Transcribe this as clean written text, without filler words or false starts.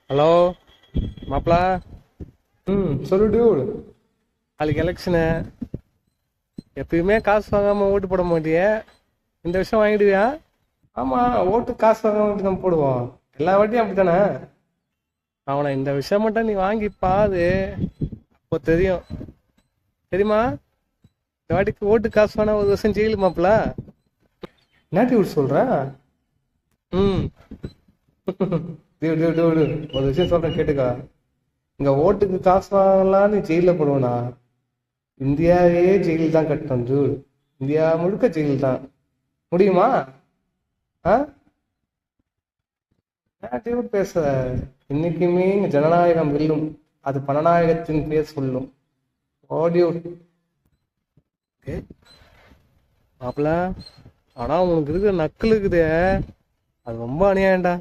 Hello மாப்பிள. சொல்லு Dude. நாளைக்கு எலெக்ஷனு. எப்பயுமே காசு வாங்காம ஓட்டு போட மாட்டியே, இந்த விஷயம் வாங்கிடுவியா? ஆமா, ஓட்டு காசு வாங்க நம்ம போடுவோம். எல்லா வாட்டியும் அப்படித்தானே. அவனை இந்த விஷயம் மட்டும் நீ வாங்கி பாரு, அப்போ தெரியும். தெரியுமா? இந்த வாட்டிக்கு ஓட்டு காசு வேணா ஒரு வருஷம் ஜெயிலு மாப்பிள. என்ன டியூட் சொல்ற? ம். டியூட் டியூட் டியூட் ஒரு விஷயம் சொல்றேன் கேட்டுக்கா. இங்க ஓட்டுக்கு காசு வாங்கலாம்னு ஜெயில போடுவேனா? இந்தியாவே ஜெயில் தான் கட்டணும் டியூட். இந்தியா முழுக்க ஜெயில் தான். முடியுமா? ஆ என்ன டியூட் பேசுற? இன்னைக்குமே இங்க ஜனநாயகம் வெல்லும். அது பணநாயகத்தின் பேர் சொல்லும். ஓ டியூட். ஓகே மாப்பிள, ஆனா உனக்கு இருக்கிற நக்கல் இருக்குதே, அது ரொம்ப அநியாயம்டா.